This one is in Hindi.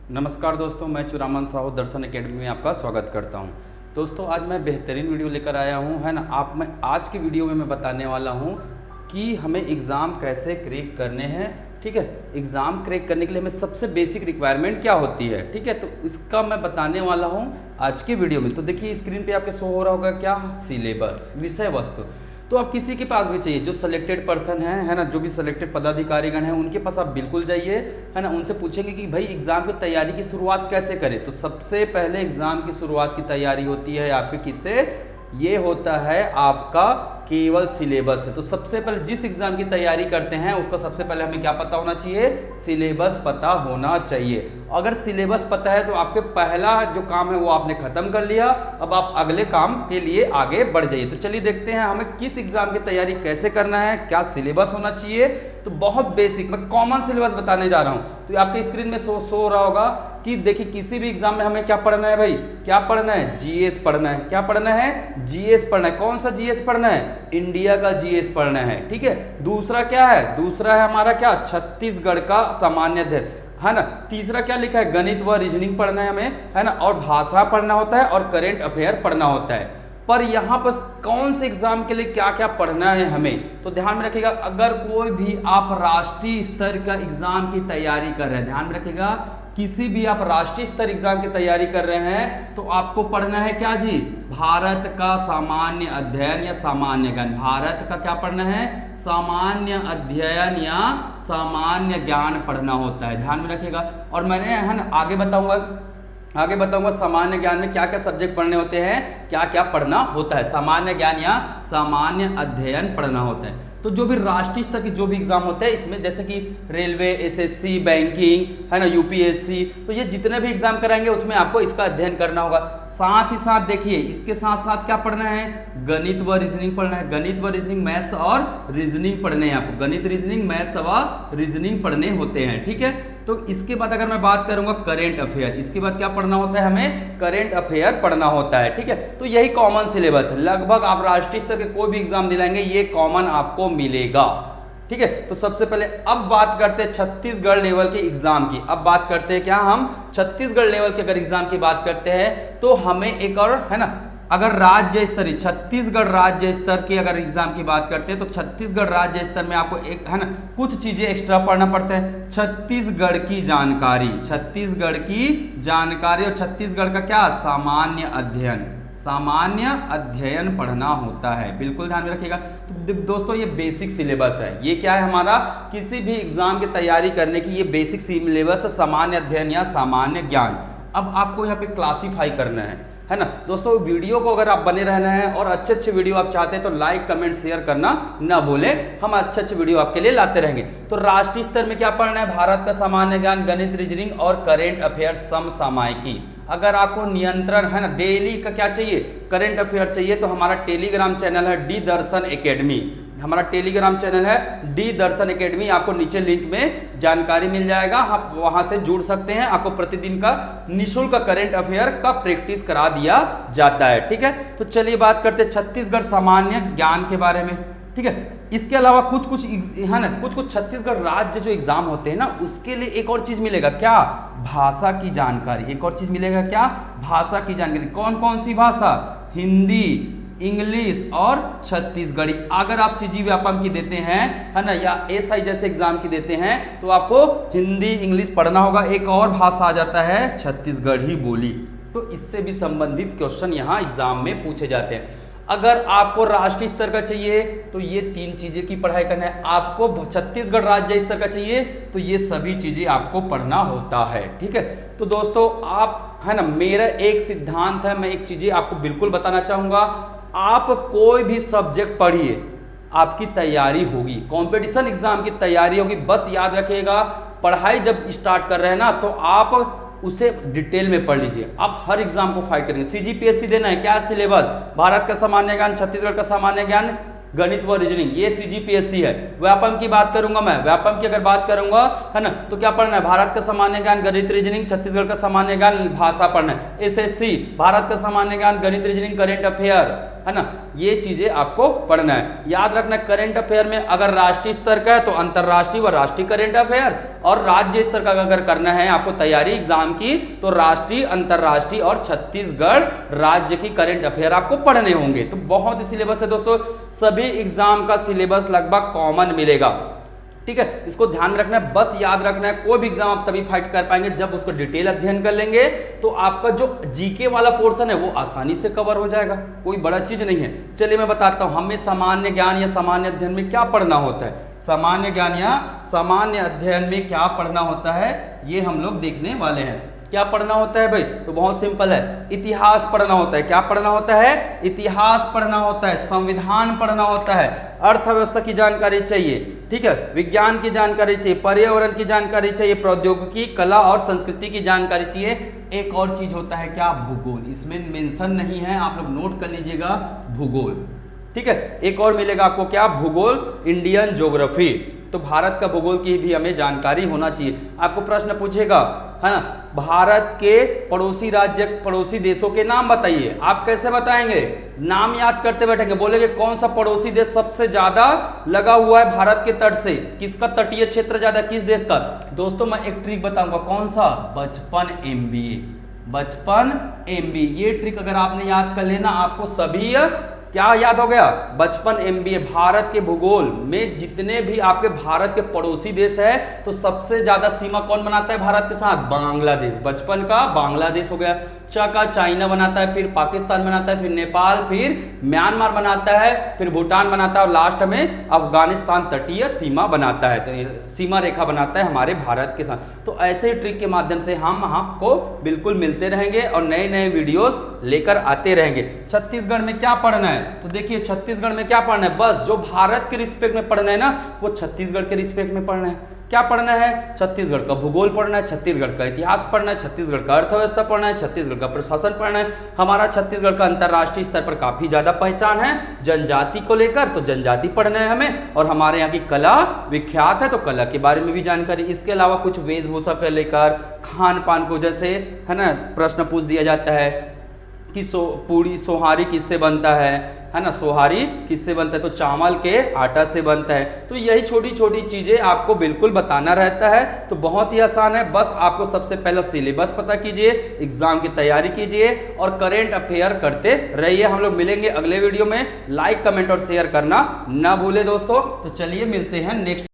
नमस्कार दोस्तों, मैं चुरामन साहू दर्शन एकेडमी में आपका स्वागत करता हूं। दोस्तों आज मैं बेहतरीन वीडियो लेकर आया हूं, है ना। मैं आज की वीडियो में मैं बताने वाला हूं कि हमें एग्ज़ाम कैसे क्रैक करने हैं। ठीक है, एग्ज़ाम क्रैक करने के लिए हमें सबसे बेसिक रिक्वायरमेंट क्या होती है। ठीक है, तो इसका मैं बताने वाला हूं आज की वीडियो में। तो देखिए स्क्रीन पे आपके शो हो रहा होगा क्या, सिलेबस, विषय वस्तु। तो अब किसी के पास भी चाहिए, जो सिलेक्टेड पर्सन है ना, जो भी सिलेक्टेड पदाधिकारीगण हैं उनके पास आप बिल्कुल जाइए, है ना। उनसे पूछेंगे कि भाई एग्ज़ाम की तैयारी की शुरुआत कैसे करें। तो सबसे पहले एग्ज़ाम की शुरुआत की तैयारी होती है आपके किससे, ये होता है आपका केवल सिलेबस है। तो सबसे पहले जिस एग्जाम की तैयारी करते हैं उसका सबसे पहले हमें क्या पता होना चाहिए, सिलेबस पता होना चाहिए। अगर सिलेबस पता है तो आपके पहला जो काम है वो आपने खत्म कर लिया। अब आप अगले काम के लिए आगे बढ़ जाइए। तो चलिए देखते हैं हमें किस एग्जाम की तैयारी कैसे करना है, क्या सिलेबस होना चाहिए। तो बहुत बेसिक मैं कॉमन सिलेबस बताने जा रहा हूँ। तो आपके स्क्रीन में शो रहा होगा कि देखिए किसी भी एग्जाम में हमें क्या पढ़ना है भाई, क्या पढ़ना है, जीएस पढ़ना है। क्या पढ़ना है, जीएस पढ़ना है। कौन सा जीएस पढ़ना है, इंडिया का जीएस पढ़ना है। ठीक है, दूसरा क्या है, दूसरा है हमारा क्या, छत्तीसगढ़ का सामान्य अध्ययन, है ना। तीसरा क्या लिखा है, गणित व रीजनिंग पढ़ना है हमें, है ना। और भाषा पढ़ना होता है और करेंट अफेयर पढ़ना होता है। पर यहाँ पर कौन से एग्जाम के लिए क्या क्या पढ़ना है हमें, तो ध्यान में रखिएगा। अगर कोई भी आप राष्ट्रीय स्तर का एग्जाम की तैयारी कर रहे हैं, ध्यान में रखिएगा, किसी भी आप राष्ट्रीय स्तर एग्जाम की तैयारी कर रहे हैं तो आपको पढ़ना है क्या जी, भारत का सामान्य अध्ययन या सामान्य ज्ञान। भारत का क्या पढ़ना है, सामान्य अध्ययन या सामान्य ज्ञान पढ़ना होता है, ध्यान में रखिएगा। और मैंने है ना आगे बताऊंगा सामान्य ज्ञान में क्या क्या सब्जेक्ट पढ़ने होते हैं, क्या क्या पढ़ना होता है। सामान्य ज्ञान या सामान्य अध्ययन पढ़ना होता है। तो जो भी राष्ट्रीय स्तर के जो भी एग्जाम होते हैं इसमें जैसे कि रेलवे, एसएससी, बैंकिंग, है ना, यूपीएससी, तो ये जितने भी एग्जाम कराएंगे उसमें आपको इसका अध्ययन करना होगा। साथ ही साथ देखिए इसके साथ साथ क्या पढ़ना है, गणित व रीजनिंग पढ़ना है। गणित व रीजनिंग, मैथ्स और रीजनिंग पढ़ने हैं आपको। गणित, रीजनिंग, मैथ्स व रीजनिंग पढ़ने होते हैं। ठीक है, तो इसके बाद अगर मैं बात करूंगा करेंट अफेयर, इसके बाद क्या पढ़ना होता है, हमें करेंट अफेयर पढ़ना होता है। ठीक है, तो यही कॉमन सिलेबस है। लगभग आप राष्ट्रीय स्तर के कोई भी एग्जाम दिलाएंगे ये कॉमन आपको मिलेगा। ठीक है, तो सबसे पहले अब बात करते हैं छत्तीसगढ़ लेवल के एग्जाम की। अब बात करते हैं क्या, हम छत्तीसगढ़ लेवल के अगर एग्जाम की बात करते हैं तो हमें एक और, है ना, अगर राज्य स्तरीय छत्तीसगढ़ राज्य स्तर की अगर एग्जाम की बात करते हैं तो छत्तीसगढ़ राज्य स्तर में आपको एक, है ना, कुछ चीजें एक्स्ट्रा पढ़ना पड़ता है। छत्तीसगढ़ की जानकारी, छत्तीसगढ़ की जानकारी और छत्तीसगढ़ का क्या, सामान्य अध्ययन, सामान्य अध्ययन पढ़ना होता है। बिल्कुल ध्यान में रखिएगा। तो दोस्तों ये बेसिक सिलेबस है। ये क्या है हमारा, किसी भी एग्जाम की तैयारी करने की ये बेसिक सिलेबस है, सामान्य अध्ययन या सामान्य ज्ञान। अब आपको यहाँ पे क्लासीफाई करना है ना। दोस्तों वीडियो को अगर आप बने रहना है और अच्छे अच्छे वीडियो आप चाहते हैं तो लाइक, कमेंट, शेयर करना ना भूलें। हम अच्छे अच्छे वीडियो आपके लिए लाते रहेंगे। तो राष्ट्रीय स्तर में क्या पढ़ना है, भारत का सामान्य ज्ञान, गणित, रीजनिंग और करेंट अफेयर समसामयिकी। अगर आपको नियंत्रण, है ना, डेली का क्या चाहिए, करेंट अफेयर चाहिए, तो हमारा टेलीग्राम चैनल है डी दर्शन एकेडमी। हमारा टेलीग्राम चैनल है डी दर्शन एकेडमी, आपको नीचे लिंक में जानकारी मिल जाएगा, आप वहां से जुड़ सकते हैं। आपको प्रतिदिन का निःशुल्क करेंट अफेयर का प्रैक्टिस करा दिया जाता है। ठीक है, तो चलिए बात करते हैं छत्तीसगढ़ सामान्य ज्ञान के बारे में। ठीक है, इसके अलावा कुछ है ना, कुछ छत्तीसगढ़ राज्य जो एग्जाम होते हैं ना उसके लिए एक और चीज मिलेगा, क्या, भाषा की जानकारी। एक और चीज मिलेगा, क्या, भाषा की जानकारी। कौन कौन सी भाषा, हिंदी, इंग्लिश और छत्तीसगढ़ी। अगर आप सीजी व्यापम की देते हैं, है ना, या एसआई जैसे एग्जाम की देते हैं तो आपको हिंदी, इंग्लिश पढ़ना होगा। एक और भाषा आ जाता है छत्तीसगढ़ी बोली। तो इससे भी संबंधित क्वेश्चन यहाँ एग्जाम में पूछे जाते हैं। अगर आपको राष्ट्रीय स्तर का चाहिए तो ये तीन चीजें की पढ़ाई करना है। आपको छत्तीसगढ़ राज्य स्तर का चाहिए तो ये सभी चीजें आपको पढ़ना होता है। ठीक है, तो दोस्तों आप, है ना, मेरा एक सिद्धांत है, मैं एक चीजें आपको बिल्कुल बताना चाहूंगा। आप कोई भी सब्जेक्ट पढ़िए, आपकी तैयारी होगी, कंपटीशन एग्जाम की तैयारी होगी। बस याद रखिएगा, पढ़ाई जब स्टार्ट कर रहे हैं ना तो आप उसे डिटेल में पढ़ लीजिए। आप हर एग्जाम को फाइट करेंगे। सीजीपीएससी देना है, क्या सिलेबस, भारत का सामान्य ज्ञान, छत्तीसगढ़ का सामान्य ज्ञान, गणित व रीजनिंग, ये सीजीपीएससी है। व्यापम की बात करूंगा मैं, व्यापम की अगर बात करूंगा, है ना, तो क्या पढ़ना है, भारत का सामान्य ज्ञान, गणित, रीजनिंग, छत्तीसगढ़ का सामान्य ज्ञान, भाषा पढ़ना है। एसएससी, भारत का सामान्य ज्ञान, गणित, रीजनिंग, करेंट अफेयर, है ना, ये चीजें आपको पढ़ना है। याद रखना करंट अफेयर में अगर राष्ट्रीय स्तर का है तो अंतरराष्ट्रीय व राष्ट्रीय करंट अफेयर, और राज्य स्तर का अगर करना है आपको तैयारी एग्जाम की तो राष्ट्रीय, अंतरराष्ट्रीय और छत्तीसगढ़ राज्य की करंट अफेयर आपको पढ़ने होंगे। तो बहुत ही सिलेबस है दोस्तों, सभी एग्जाम का सिलेबस लगभग कॉमन मिलेगा, ठीक है। इसको ध्यान में रखना है, बस याद रखना है कोई भी एग्जाम आप तभी फाइट कर पाएंगे जब उसको डिटेल अध्ययन कर लेंगे, तो आपका जो जीके वाला पोर्शन है वो आसानी से कवर हो जाएगा, कोई बड़ा चीज नहीं है। चलिए मैं बताता हूं हमें सामान्य ज्ञान या सामान्य अध्ययन में क्या पढ़ना होता है। सामान्य ज्ञान या सामान्य अध्ययन में क्या पढ़ना होता है ये हम लोग देखने वाले हैं। क्या पढ़ना होता है भाई, तो बहुत सिंपल है, इतिहास पढ़ना होता है। क्या पढ़ना होता है, इतिहास पढ़ना होता है, संविधान पढ़ना होता है, अर्थव्यवस्था की जानकारी चाहिए, ठीक है, विज्ञान की जानकारी चाहिए, पर्यावरण की जानकारी चाहिए, प्रौद्योगिकी, कला और संस्कृति की जानकारी चाहिए। एक और चीज होता है क्या, भूगोल, इसमें मेंशन नहीं है, आप लोग नोट कर लीजिएगा, भूगोल, ठीक है। एक और मिलेगा आपको क्या, भूगोल, इंडियन ज्योग्राफी, तो भारत का भूगोल की भी हमें जानकारी होना चाहिए। आपको प्रश्न पूछेगा, है ना, भारत के पड़ोसी राज्य, पड़ोसी देशों के नाम बताइए। आप कैसे बताएंगे, नाम याद करते बैठेंगे, बोलेंगे कौन सा पड़ोसी देश सबसे ज्यादा लगा हुआ है भारत के तट से, किसका तटीय क्षेत्र ज्यादा, किस देश का। दोस्तों मैं एक ट्रिक बताऊंगा, कौन सा, 55 MBA, 55 MBA, ये ट्रिक अगर आपने याद कर लेना आपको सभी क्या याद हो गया, 55 MBA। भारत के भूगोल में जितने भी आपके भारत के पड़ोसी देश है तो सबसे ज्यादा सीमा कौन बनाता है भारत के साथ, बांग्लादेश। 55 का बांग्लादेश हो गया, च का चाइना बनाता है, फिर पाकिस्तान बनाता है, फिर नेपाल, फिर म्यांमार बनाता है, फिर भूटान बनाता है और लास्ट में अफगानिस्तान तटीय सीमा बनाता है, तो सीमा रेखा बनाता है हमारे भारत के साथ। तो ऐसे ही ट्रिक के माध्यम से हम आपको बिल्कुल मिलते रहेंगे और नए नए वीडियोस लेकर आते रहेंगे। छत्तीसगढ़ में क्या पढ़ना है, तो देखिए छत्तीसगढ़ में क्या पढ़ना है, बस जो भारत के रिस्पेक्ट में पढ़ना है ना वो छत्तीसगढ़ के रिस्पेक्ट में पढ़ना है। क्या पढ़ना है, छत्तीसगढ़ का भूगोल पढ़ना है, छत्तीसगढ़ का इतिहास पढ़ना है, छत्तीसगढ़ का अर्थव्यवस्था पढ़ना है, छत्तीसगढ़ का प्रशासन पढ़ना है। हमारा छत्तीसगढ़ का अंतर्राष्ट्रीय स्तर पर काफी ज्यादा पहचान है जनजाति को लेकर, तो जनजाति पढ़ना है हमें, और हमारे यहाँ की कला विख्यात है तो कला के बारे में भी जानकारी। इसके अलावा कुछ वेशभूषा को लेकर, खान पान को, जैसे है ना प्रश्न पूछ दिया जाता है कि पूरी सोहारी किससे बनता है ना, सोहारी किससे बनता है, तो चावल के आटा से बनता है। तो यही छोटी छोटी चीजें आपको बिल्कुल बताना रहता है, तो बहुत ही आसान है। बस आपको सबसे पहले सिलेबस पता कीजिए, एग्जाम की तैयारी कीजिए और करेंट अफेयर करते रहिए। हम लोग मिलेंगे अगले वीडियो में, लाइक कमेंट और शेयर करना ना भूले दोस्तों। तो चलिए मिलते हैं नेक्स्ट